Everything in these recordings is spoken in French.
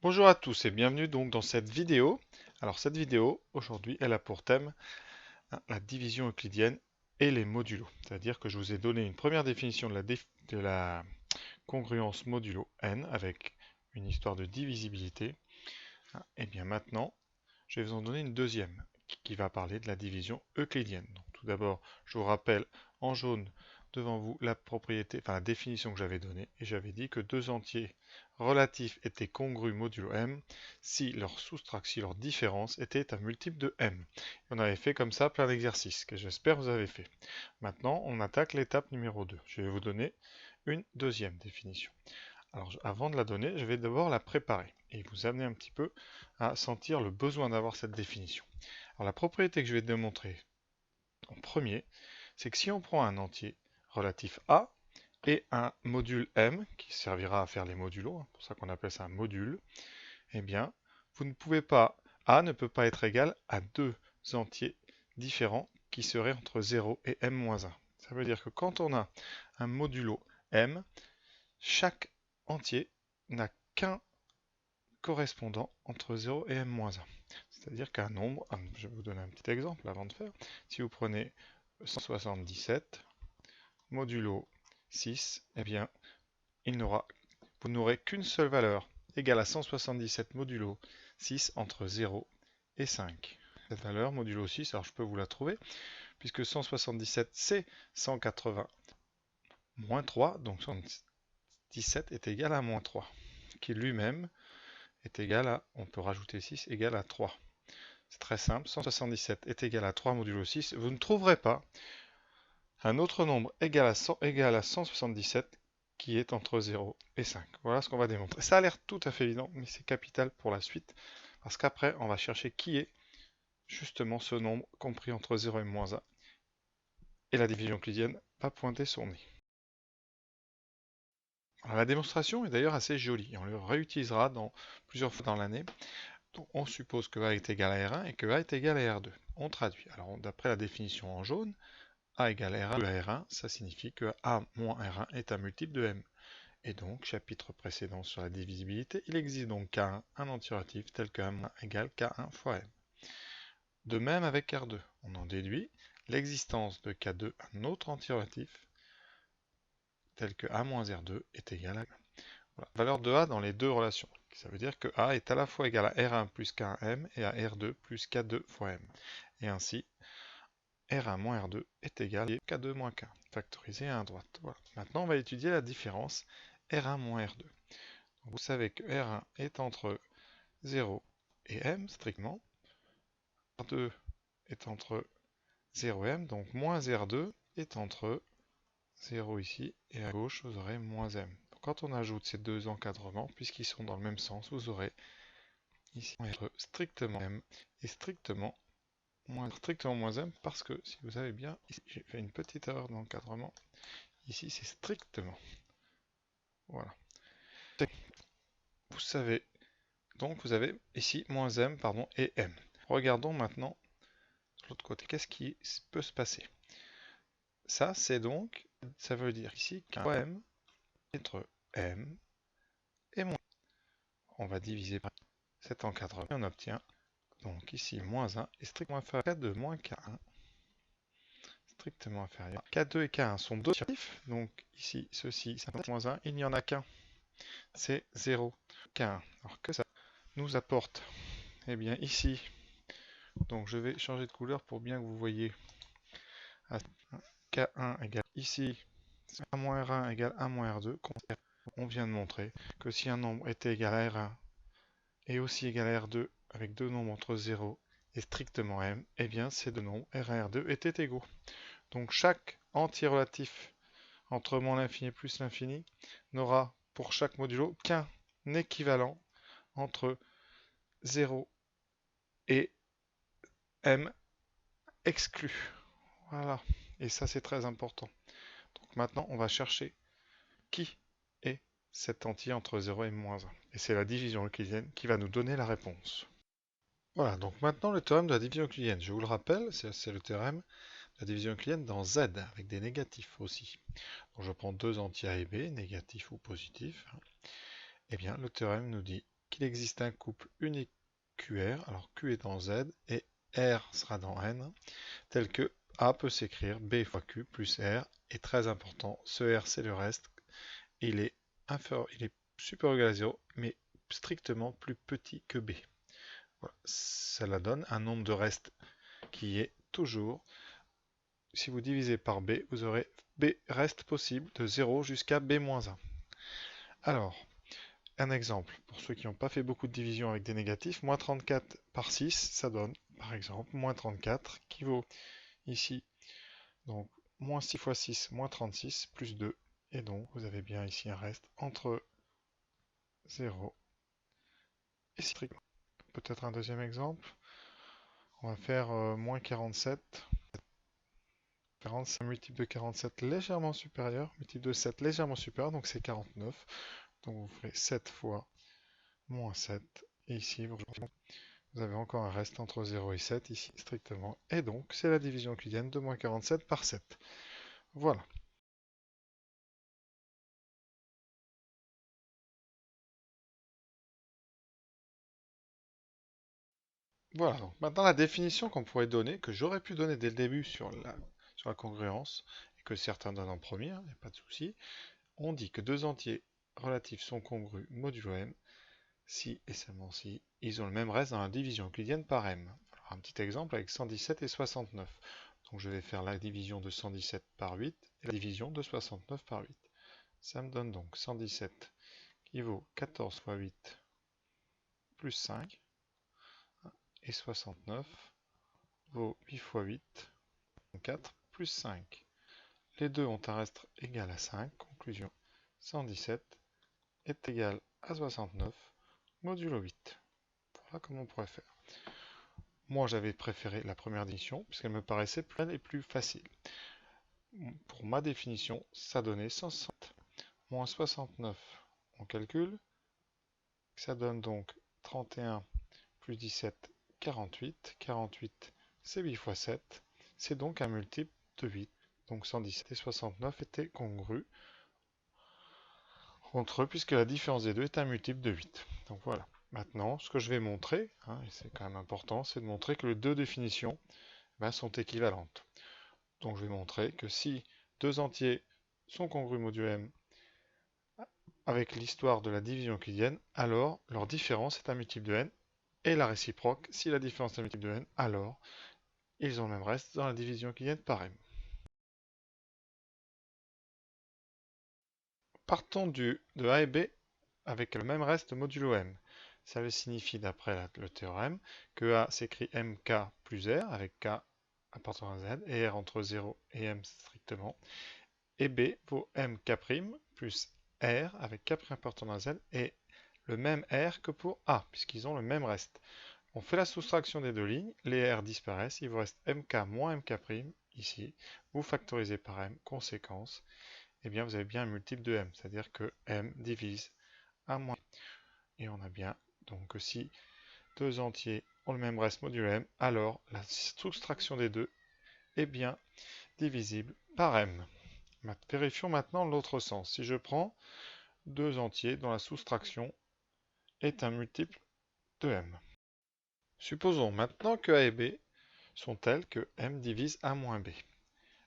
Bonjour à tous et bienvenue donc dans cette vidéo. Alors cette vidéo, aujourd'hui, elle a pour thème la division euclidienne et les modulos. C'est-à-dire que je vous ai donné une première définition de la congruence modulo n avec une histoire de divisibilité. Et bien maintenant, je vais vous en donner une deuxième qui va parler de la division euclidienne. Donc, tout d'abord, je vous rappelle en jaune devant vous la propriété, enfin la définition que j'avais donnée, et j'avais dit que deux entiers relatifs étaient congrus modulo m si leur soustraction, si leur différence était un multiple de m. Et on avait fait comme ça plein d'exercices que j'espère vous avez fait. Maintenant, on attaque l'étape numéro 2. Je vais vous donner une deuxième définition. Alors, avant de la donner, je vais d'abord la préparer et vous amener un petit peu à sentir le besoin d'avoir cette définition. Alors, la propriété que je vais démontrer en premier, c'est que si on prend un entier relatif A et un module M, qui servira à faire les modulos, c'est pour ça qu'on appelle ça un module, eh bien, vous ne pouvez pas, A ne peut pas être égal à deux entiers différents qui seraient entre 0 et m-1. Ça veut dire que quand on a un modulo M, chaque entier n'a qu'un correspondant entre 0 et m-1. C'est-à-dire qu'un nombre, je vais vous donner un petit exemple avant de faire, si vous prenez 177 modulo 6, eh bien, vous n'aurez qu'une seule valeur égale à 177 modulo 6 entre 0 et 5. Cette valeur, modulo 6, alors je peux vous la trouver, puisque 177 c'est 180 moins 3, donc 117 est égal à moins 3, qui lui-même est égal à, on peut rajouter 6, égal à 3. C'est très simple, 177 est égal à 3 modulo 6. Vous ne trouverez pas un autre nombre égal à 177 qui est entre 0 et 5. Voilà ce qu'on va démontrer. Ça a l'air tout à fait évident, mais c'est capital pour la suite, parce qu'après, on va chercher qui est justement ce nombre compris entre 0 et moins 1. Et la division euclidienne va pointer son nez. Alors, la démonstration est d'ailleurs assez jolie, et on le réutilisera plusieurs fois dans l'année. Donc, on suppose que A est égal à R1 et que A est égal à R2. On traduit. Alors, d'après la définition en jaune, A égale R1 à R1, ça signifie que A moins R1 est un multiple de M. Et donc, chapitre précédent sur la divisibilité, il existe donc K1, un antiratif tel que A- égale K1 fois M. De même avec R2, on en déduit l'existence de K2, un autre antiratif tel que A moins R2 est égal à... Voilà. Valeur de A dans les deux relations. Ça veut dire que A est à la fois égal à R1 plus K1M et à R2 plus K2 fois M. Et ainsi, R1 moins R2 est égal à K2 moins K, factorisé à 1 droite. Voilà. Maintenant, on va étudier la différence R1 moins R2. Vous savez que R1 est entre 0 et M, strictement. R2 est entre 0 et M, donc moins R2 est entre 0 ici, et à gauche, vous aurez moins M. Donc, quand on ajoute ces deux encadrements, puisqu'ils sont dans le même sens, vous aurez ici entre strictement M et strictement moins M, parce que, si vous avez bien, j'ai fait une petite erreur d'encadrement. Ici, c'est strictement. Voilà. Vous savez, donc vous avez ici moins M, pardon, et M. Regardons maintenant de l'autre côté. Qu'est-ce qui peut se passer? Ça, c'est donc, ça veut dire ici qu'un M entre M et moins. On va diviser par cet encadrement et on obtient donc ici moins 1 est strictement inférieur à K2 moins K1. Strictement inférieur. K2 et K1 sont deux relatifs, donc ici, ceci, c'est moins 1, il n'y en a qu'un. C'est 0, K1. Alors que ça nous apporte? Eh bien ici, donc je vais changer de couleur pour bien que vous voyez. K1 égale ici, 1 moins R1 égale 1 moins R2. On vient de montrer que si un nombre était égal à R1 et aussi égal à R2 avec deux nombres entre 0 et strictement M, eh bien ces deux nombres R1 et R2 étaient égaux. Donc chaque entier relatif entre moins l'infini et plus l'infini n'aura pour chaque modulo qu'un équivalent entre 0 et M exclu. Voilà. Et ça, c'est très important. Donc maintenant, on va chercher qui est cet entier entre 0 et moins 1. Et c'est la division euclidienne qui va nous donner la réponse. Voilà, donc maintenant le théorème de la division euclidienne. Je vous le rappelle, c'est le théorème de la division euclidienne dans Z, avec des négatifs aussi. Donc je prends deux entiers A et B, négatifs ou positifs. Eh bien, le théorème nous dit qu'il existe un couple unique QR, alors Q est dans Z et R sera dans N, tel que A peut s'écrire B fois Q plus R, et très important, ce R c'est le reste, il est supérieur ou égal à 0, mais strictement plus petit que B. Voilà. Cela donne un nombre de restes qui est toujours, si vous divisez par B, vous aurez B reste possible de 0 jusqu'à B-1. Alors, un exemple, pour ceux qui n'ont pas fait beaucoup de division avec des négatifs, moins 34 par 6, ça donne, par exemple, moins 34, qui vaut ici, donc, moins 6 fois 6, moins 36, plus 2, et donc, vous avez bien ici un reste entre 0 et 6. Peut-être un deuxième exemple, on va faire moins 47. 40, c'est un multiple de 47 légèrement supérieur, multiple de 7 légèrement supérieur, donc c'est 49. Donc vous ferez 7 fois moins 7, et ici vous avez encore un reste entre 0 et 7, ici strictement, et donc c'est la division euclidienne de moins 47 par 7. Voilà. Voilà, donc maintenant la définition qu'on pourrait donner, que j'aurais pu donner dès le début sur la congruence, et que certains donnent en premier, il n'y a pas de souci, on dit que deux entiers relatifs sont congrus modulo m si et seulement si ils ont le même reste dans la division euclidienne par m. Alors, un petit exemple avec 117 et 69. Donc je vais faire la division de 117 par 8 et la division de 69 par 8. Ça me donne donc 117 qui vaut 14 fois 8 plus 5 et 69 vaut 8 fois 8, 4 plus 5. Les deux ont un reste égal à 5. Conclusion, 117 est égal à 69 modulo 8. Voilà comment on pourrait faire. Moi, j'avais préféré la première définition, puisqu'elle me paraissait plus facile. Pour ma définition, ça donnait 160 moins 69. On calcule. Ça donne donc 31 plus 17, 48. 48, c'est 8 fois 7. C'est donc un multiple de 8. Donc 117 et 69 étaient congrus entre eux, puisque la différence des deux est un multiple de 8. Donc voilà. Maintenant, ce que je vais montrer, et c'est quand même important, c'est de montrer que les deux définitions sont équivalentes. Donc je vais montrer que si deux entiers sont congrus modulo m avec l'histoire de la division euclidienne, alors leur différence est un multiple de n, et la réciproque, si la différence est un multiple de n, alors ils ont le même reste dans la division euclidienne par m. Partons de A et B avec le même reste modulo m. Ça veut signifie, d'après le théorème, que A s'écrit mk plus r, avec k appartenant à z, et r entre 0 et m strictement, et B vaut mk' plus R avec K' appartenant à Z et le même R que pour A, puisqu'ils ont le même reste. On fait la soustraction des deux lignes, les R disparaissent, il vous reste mk moins mk' ici, vous factorisez par m, conséquence, et bien vous avez bien un multiple de m, c'est-à-dire que m divise à moins. Et on a bien, donc si deux entiers ont le même reste modulo m, alors la soustraction des deux est bien divisible par m. Vérifions maintenant l'autre sens. Si je prends deux entiers dont la soustraction est un multiple de m. Supposons maintenant que a et b sont tels que m divise a moins b.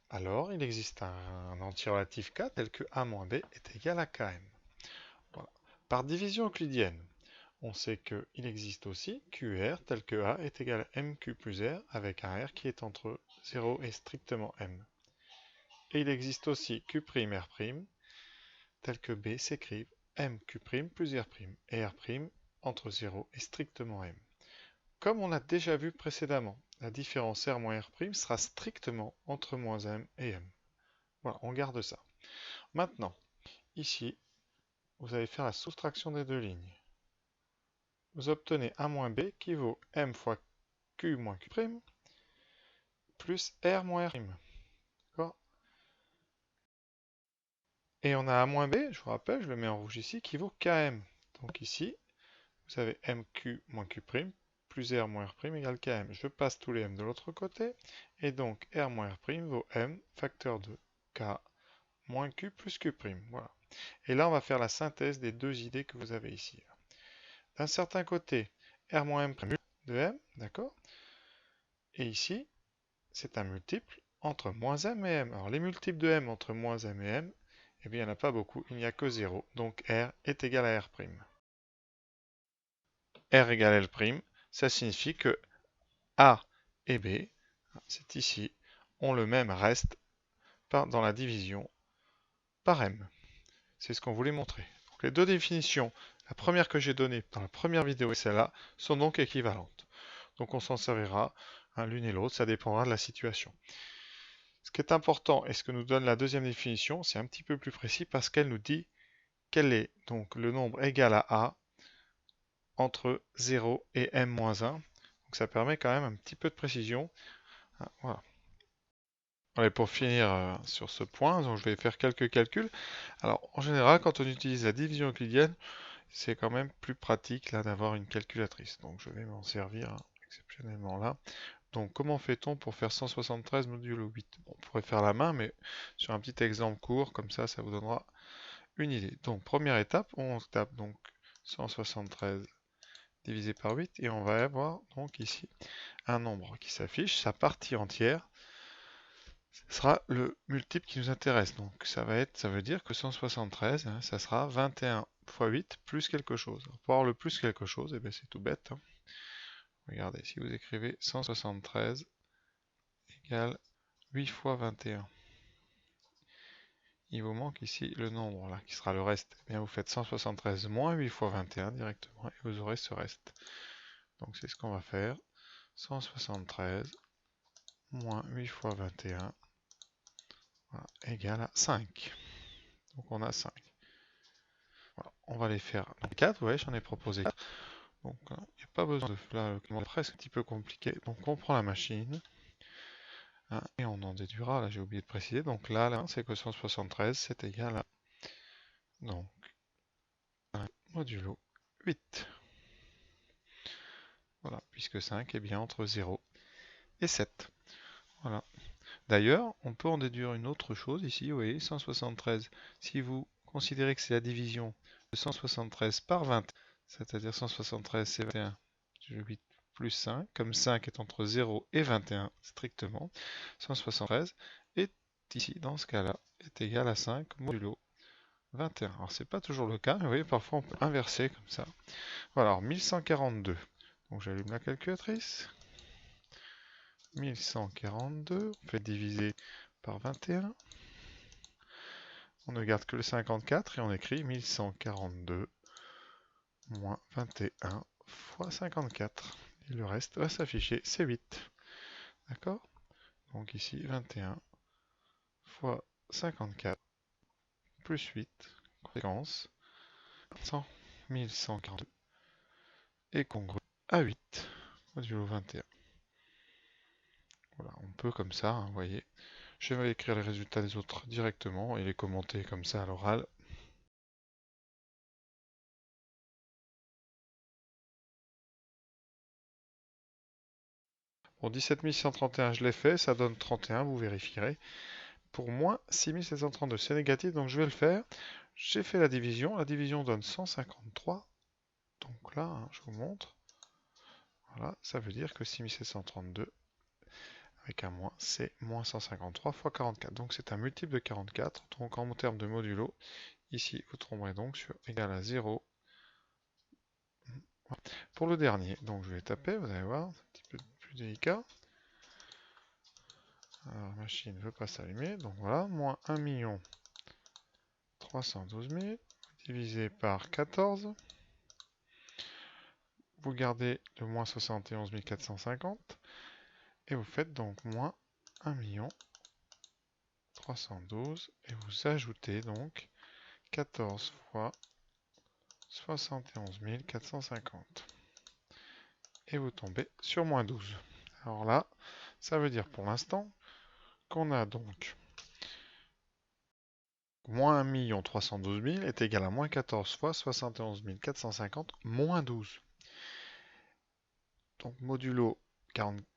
Alors, il existe un entier relatif k tel que a moins b est égal à km. Voilà. Par division euclidienne, on sait qu'il existe aussi QR tel que a est égal à mq plus r avec un r qui est entre 0 et strictement m. Et il existe aussi Q'R' tel que B s'écrive mq' plus R', et R' entre 0 et strictement M. Comme on l'a déjà vu précédemment, la différence R moins R' sera strictement entre moins M et M. Voilà, on garde ça. Maintenant, ici, vous allez faire la soustraction des deux lignes. Vous obtenez A moins B qui vaut M fois Q moins Q' plus R moins R'. D'accord? Et on a A moins B, je vous rappelle, je le mets en rouge ici, qui vaut Km. Donc ici, vous avez mq moins q' plus r moins r' égale km. Je passe tous les m de l'autre côté, et donc r moins r' vaut m facteur de k moins q plus q'. Voilà. Et là, on va faire la synthèse des deux idées que vous avez ici. d'un certain côté, R moins M' de M, d'accord? Et ici, c'est un multiple entre moins M et M. Alors les multiples de M entre moins M et M, eh bien il n'y en a pas beaucoup, il n'y a que 0. Donc R est égal à R'. R égale L', ça signifie que A et B, c'est ici, ont le même reste dans la division par M. C'est ce qu'on voulait montrer. Donc les deux définitions, la première que j'ai donnée dans la première vidéo et celle-là, sont donc équivalentes. Donc on s'en servira l'une et l'autre, ça dépendra de la situation. Ce qui est important et ce que nous donne la deuxième définition, c'est un petit peu plus précis parce qu'elle nous dit quel est donc le nombre égal à A entre 0 et M-1. Donc ça permet quand même un petit peu de précision. Voilà. Allez, pour finir sur ce point, donc je vais faire quelques calculs. Alors, en général, quand on utilise la division euclidienne, c'est quand même plus pratique là d'avoir une calculatrice. Donc, je vais m'en servir exceptionnellement là. Donc, comment fait-on pour faire 173 modulo 8? On pourrait faire la main, mais sur un petit exemple court, comme ça vous donnera une idée. Donc, première étape, on tape donc 173 divisé par 8, et on va avoir donc ici un nombre qui s'affiche, sa partie entière. Ce sera le multiple qui nous intéresse. Donc ça veut dire que 173, ça sera 21 fois 8 plus quelque chose. Pour avoir le plus quelque chose, c'est tout bête. Regardez, si vous écrivez 173 égale 8 fois 21, il vous manque ici le nombre là, qui sera le reste. Eh bien, vous faites 173 moins 8 fois 21 directement, et vous aurez ce reste. Donc c'est ce qu'on va faire. 173 moins 8 fois 21 égale à 5. Donc on a 5. Voilà, on va les faire dans 4, ouais, j'en ai proposé 4. Donc il n'y a pas besoin de là, le presque un petit peu compliqué. Donc on prend la machine et on en déduira, là j'ai oublié de préciser. Donc là c'est que 173 c'est égal à donc 1 modulo 8. Voilà, puisque 5 est bien entre 0 et 7. Voilà. D'ailleurs, on peut en déduire une autre chose ici, vous voyez, 173. Si vous considérez que c'est la division de 173 par 20, c'est-à-dire 173 c'est 21, je 8 plus 5, comme 5 est entre 0 et 21 strictement, 173 est ici, dans ce cas-là, est égal à 5 modulo 21. Alors c'est pas toujours le cas, mais vous voyez, parfois on peut inverser comme ça. Voilà, alors 1142. Donc j'allume la calculatrice. 1142, on fait diviser par 21. On ne garde que le 54 et on écrit 1142 moins 21 fois 54. Et le reste va s'afficher, c'est 8. D'accord? Donc ici 21 fois 54 plus 8, conséquence 1142 est congru à 8 modulo 21. Voilà, on peut comme ça, vous voyez. Je vais écrire les résultats des autres directement et les commenter comme ça à l'oral. Bon, 17131, je l'ai fait, ça donne 31, vous vérifierez. Pour moins 6732, c'est négatif, donc je vais le faire. J'ai fait la division donne 153. Donc là, je vous montre. Voilà, ça veut dire que 6732, avec un moins, c'est moins 153 fois 44. Donc c'est un multiple de 44. Donc en termes de modulo, ici, vous tomberez donc sur égal à 0. Pour le dernier, donc je vais taper, vous allez voir, c'est un petit peu plus délicat. Alors, la machine ne veut pas s'allumer, donc voilà, moins 1 312 000 divisé par 14. Vous gardez le moins 71 450 et vous faites donc moins 1 312 et vous ajoutez donc 14 fois 71 450 et vous tombez sur moins 12. Alors là, ça veut dire pour l'instant qu'on a donc moins 1 312 000 est égal à moins 14 fois 71 450 moins 12. Donc modulo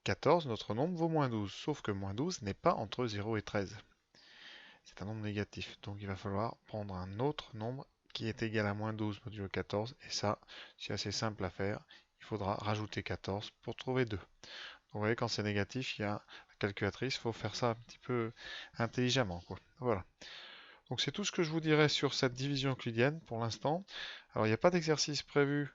14, notre nombre vaut moins 12, sauf que moins 12 n'est pas entre 0 et 13. C'est un nombre négatif, donc il va falloir prendre un autre nombre qui est égal à moins 12 modulo 14. Et ça, c'est assez simple à faire. Il faudra rajouter 14 pour trouver 2. Donc, vous voyez, quand c'est négatif, il y a la calculatrice. Il faut faire ça un petit peu intelligemment, quoi. Voilà. Donc, c'est tout ce que je vous dirais sur cette division euclidienne pour l'instant. Alors, il n'y a pas d'exercice prévu,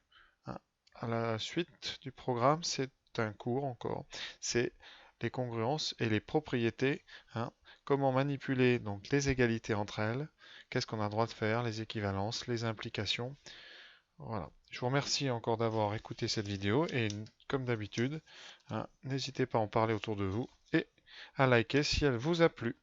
hein, à la suite du programme. C'est un cours encore. C'est les congruences et les propriétés, hein. Comment manipuler donc les égalités entre elles, qu'est-ce qu'on a le droit de faire, les équivalences, les implications. Voilà. Je vous remercie encore d'avoir écouté cette vidéo et comme d'habitude, hein, n'hésitez pas à en parler autour de vous et à liker si elle vous a plu.